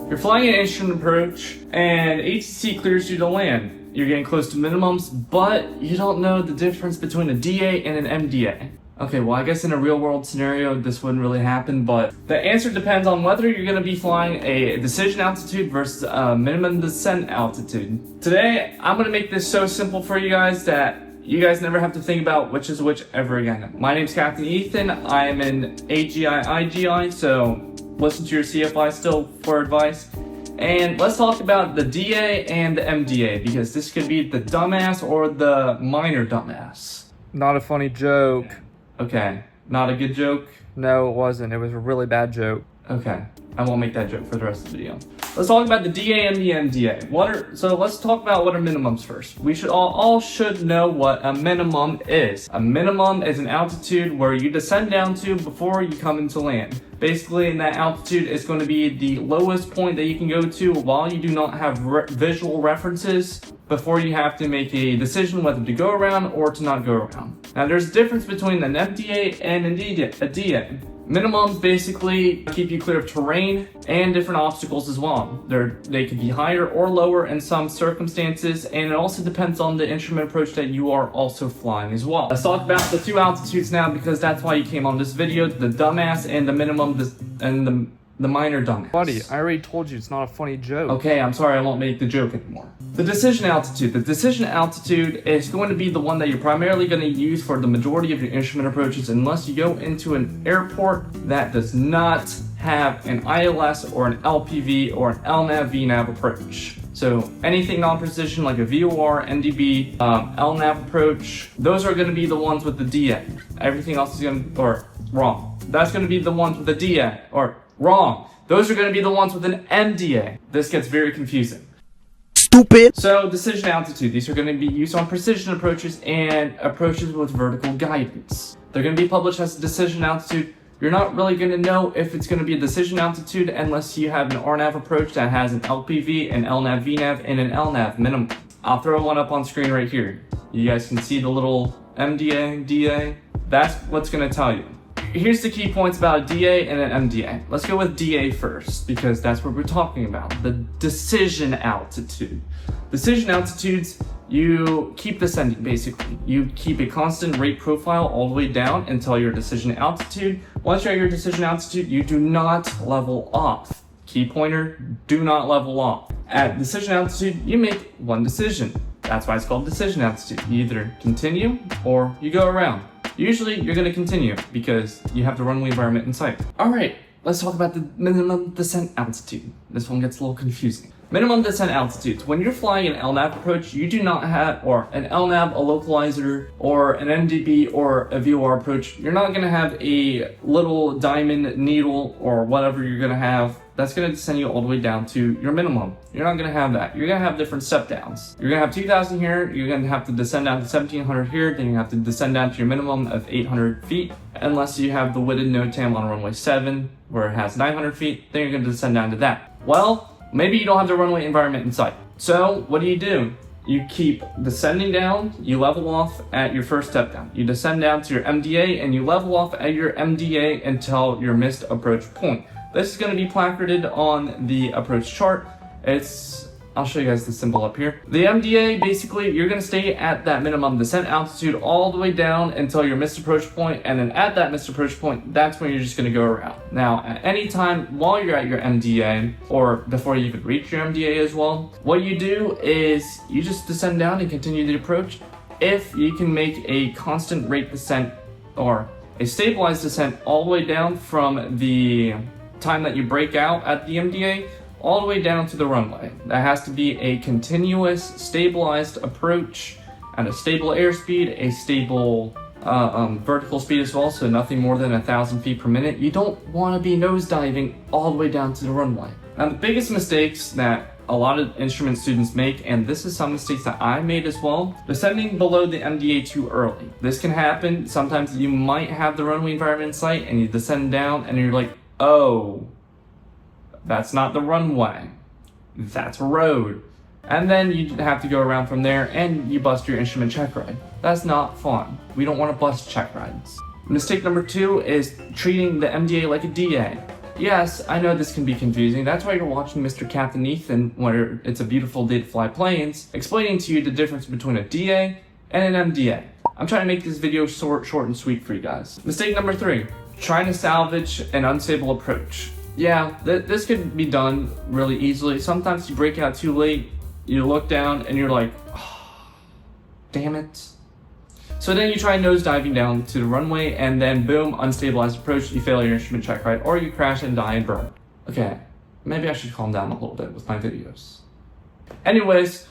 You're flying an instrument approach, and ATC clears you to land. You're getting close to minimums, but you don't know the difference between a DA and an MDA. Okay, well, I guess in a real-world scenario, this wouldn't really happen, but the answer depends on whether you're going to be flying a decision altitude versus a minimum descent altitude. Today, I'm going to make this so simple for you guys that you guys never have to think about which is which ever again. My name's Captain Ethan. I am in AGI IGI, so listen to your CFI still for advice. And let's talk about the DA and the MDA, because this could be the dumbass or the minor dumbass. Not a funny joke. Okay, not a good joke? No, it wasn't. It was a really bad joke. Okay, I won't make that joke for the rest of the video. Let's talk about the DA and the MDA. So let's talk about what are minimums first. We should all should know what a minimum is. A minimum is an altitude where you descend down to before you come into land. Basically, in that altitude is going to be the lowest point that you can go to while you do not have visual references before you have to make a decision whether to go around or to not go around. Now, there's a difference between an MDA and a DA. Minimums basically keep you clear of terrain and different obstacles as well. They can be higher or lower in some circumstances, and it also depends on the instrument approach that you are also flying as well. Let's talk about the two altitudes now, because that's why you came on this video: the dumbass and the minimum, and the minor dumbass. Buddy, I already told you it's not a funny joke. Okay, I'm sorry, I won't make the joke anymore. The decision altitude. The decision altitude is going to be the one that you're primarily going to use for the majority of your instrument approaches, unless you go into an airport that does not have an ILS or an LPV or an LNAV VNAV approach. So anything non-precision like a VOR, NDB, LNAV approach, those are going to be the ones with the DA. Everything else is going to, or wrong. That's going to be the ones with the DA, or wrong. Those are going to be the ones with an MDA. This gets very confusing. Stupid! So, decision altitude. These are going to be used on precision approaches and approaches with vertical guidance. They're going to be published as a decision altitude. You're not really going to know if it's going to be a decision altitude unless you have an RNAV approach that has an LPV, an LNAV VNAV, and an LNAV minimum. I'll throw one up on screen right here. You guys can see the little MDA, DA. That's what's going to tell you. Here's the key points about a DA and an MDA. Let's go with DA first, because that's what we're talking about. The decision altitude. Decision altitudes, you keep descending basically. You keep a constant rate profile all the way down until your decision altitude. Once you're at your decision altitude, you do not level off. Key pointer, do not level off. At decision altitude, you make one decision. That's why it's called decision altitude. You either continue or you go around. Usually, you're going to continue because you have the runway environment in sight. Alright, let's talk about the minimum descent altitude. This one gets a little confusing. Minimum descent altitudes. When you're flying an LNAV approach, you do not have, or an LNAV, a localizer, or an NDB, or a VOR approach, you're not going to have a little diamond needle or whatever you're going to have. That's going to descend you all the way down to your minimum. You're not going to have that. You're going to have different step downs. You're going to have 2,000 here. You're going to have to descend down to 1,700 here. Then you have to descend down to your minimum of 800 feet. Unless you have the witted NOTAM on runway 7, where it has 900 feet. Then you're going to descend down to that. Well, maybe you don't have the runway environment in sight. So what do? You keep descending down, you level off at your first step down. You descend down to your MDA, and you level off at your MDA until your missed approach point. This is going to be placarded on the approach chart. I'll show you guys the symbol up here. The MDA, basically, you're going to stay at that minimum descent altitude all the way down until your missed approach point, and then at that missed approach point, that's when you're just going to go around. Now, at any time while you're at your MDA, or before you even reach your MDA as well, what you do is you just descend down and continue the approach. If you can make a constant rate descent, or a stabilized descent all the way down from the time that you break out at the MDA all the way down to the runway. That has to be a continuous, stabilized approach at a stable airspeed, a stable vertical speed as well, so nothing more than 1,000 feet per minute. You don't want to be nosediving all the way down to the runway. Now, the biggest mistakes that a lot of instrument students make, and this is some mistakes that I made as well, descending below the MDA too early. This can happen. Sometimes you might have the runway environment in sight and you descend down and you're like, oh, that's not the runway, that's a road. And then you have to go around from there and you bust your instrument check ride. That's not fun. We don't want to bust check rides. Mistake number 2 is treating the MDA like a DA. yes, I know this can be confusing. That's why you're watching Mr. Captain Ethan, where it's a beautiful day to fly planes, explaining to you the difference between a DA and an MDA. I'm trying to make this video short and sweet for you guys. Mistake number 3, trying to salvage an unstable approach. Yeah, this could be done really easily. Sometimes you break out too late, you look down and you're like, oh, damn it. So then you try nose diving down to the runway and then boom, unstabilized approach, you fail your instrument check ride or you crash and die and burn. Okay, maybe I should calm down a little bit with my videos. Anyways,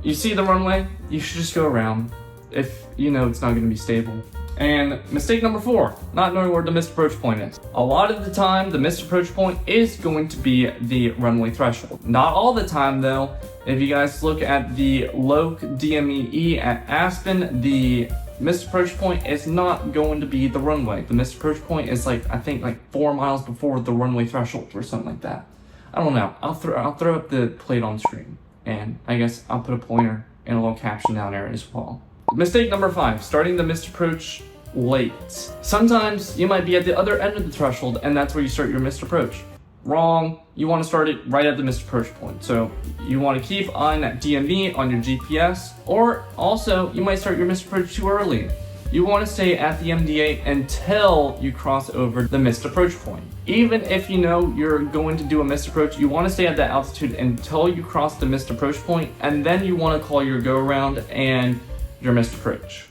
you see the runway, you should just go around if you know it's not going to be stable. And mistake number 4, not knowing where the missed approach point is. A lot of the time, the missed approach point is going to be the runway threshold. Not all the time though. If you guys look at the Loc DME at Aspen, the missed approach point is not going to be the runway. The missed approach point is I think 4 miles before the runway threshold or something like that. I don't know. I'll throw up the plate on screen, and I guess I'll put a pointer and a little caption down there as well. Mistake number 5, starting the missed approach late. Sometimes you might be at the other end of the threshold and that's where you start your missed approach. Wrong. You want to start it right at the missed approach point. So you want to keep on that DME on your GPS, or also you might start your missed approach too early. You want to stay at the MDA until you cross over the missed approach point. Even if you know you're going to do a missed approach, you want to stay at that altitude until you cross the missed approach point, and then you want to call your go around and your missed approach.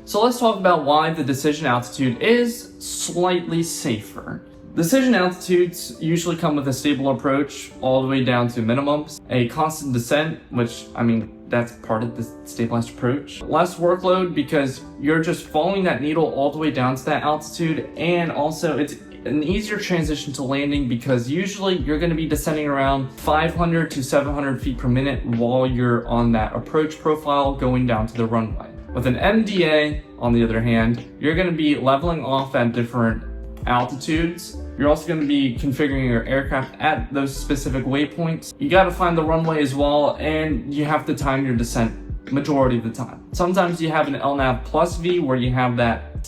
So let's talk about why the decision altitude is slightly safer. Decision altitudes usually come with a stable approach all the way down to minimums, a constant descent, which that's part of the stabilized approach. Less workload because you're just following that needle all the way down to that altitude, and also it's an easier transition to landing because usually you're going to be descending around 500 to 700 feet per minute while you're on that approach profile going down to the runway. With an MDA, on the other hand, you're going to be leveling off at different altitudes. You're also going to be configuring your aircraft at those specific waypoints. You got to find the runway as well, and you have to time your descent majority of the time. Sometimes you have an LNAV plus V where you have that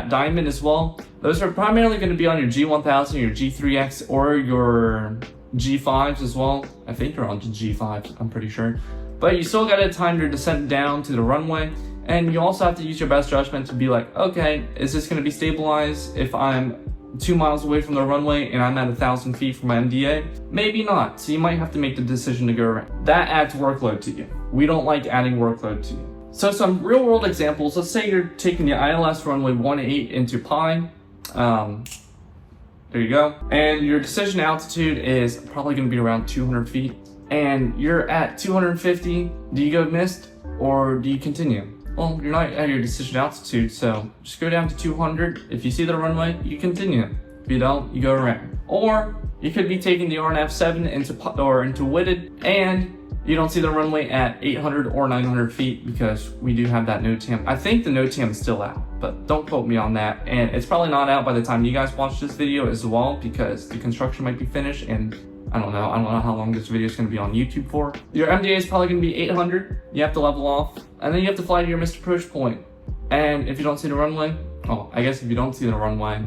diamond as well. Those are primarily going to be on your G1000, your G3X, or your G5s as well. I think you're on G5s, I'm pretty sure. But you still got to time your descent down to the runway, and you also have to use your best judgment to be like, okay, is this going to be stabilized if I'm 2 miles away from the runway and I'm at 1,000 feet from my MDA? Maybe not, so you might have to make the decision to go around. That adds workload to you. We don't like adding workload to you. So some real world examples, let's say you're taking the ILS runway 18 into Pi. There you go. And your decision altitude is probably going to be around 200 feet. And you're at 250, do you go missed or do you continue? Well, you're not at your decision altitude, so just go down to 200. If you see the runway, you continue. If you don't, you go around. Or you could be taking the RNAV7 into Whitted, and you don't see the runway at 800 or 900 feet because we do have that NOTAM. I think the NOTAM is still out, but don't quote me on that. And it's probably not out by the time you guys watch this video as well because the construction might be finished, and I don't know how long this video is going to be on YouTube for. Your MDA is probably going to be 800. You have to level off, and then you have to fly to your missed approach point. And if you don't see the runway, I guess if you don't see the runway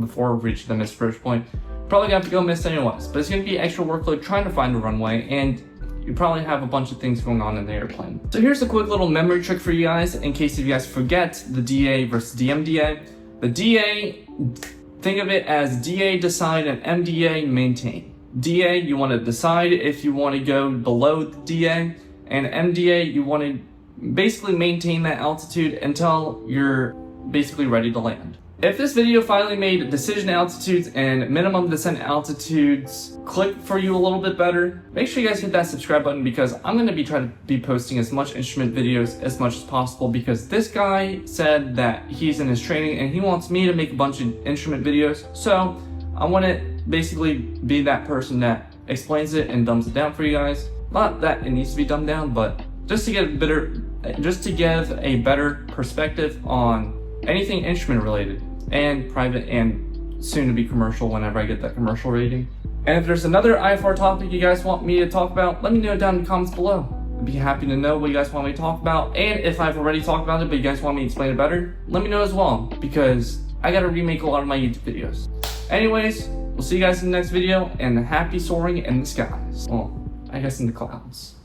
before reaching the missed approach point, you're probably going to have to go missed anyways. But it's going to be extra workload trying to find the runway, and you probably have a bunch of things going on in the airplane. So here's a quick little memory trick for you guys in case if you guys forget the DA versus the MDA. The DA, think of it as DA decide and MDA maintain. DA, you want to decide if you want to go below the DA, and MDA, you want to basically maintain that altitude until you're basically ready to land. If this video finally made decision altitudes and minimum descent altitudes click for you a little bit better, make sure you guys hit that subscribe button because I'm going to try to be posting as much instrument videos as much as possible because this guy said that he's in his training and he wants me to make a bunch of instrument videos. So I want to basically be that person that explains it and dumbs it down for you guys. Not that it needs to be dumbed down, but just to give a better perspective on anything instrument related and private and soon to be commercial whenever I get that commercial rating. And if there's another IFR topic you guys want me to talk about, let me know down in the comments below. I'd be happy to know what you guys want me to talk about. And if I've already talked about it but you guys want me to explain it better, let me know as well because I gotta remake a lot of my YouTube videos. Anyways, We'll see you guys in the next video, and happy soaring in the skies. Well, I guess in the clouds.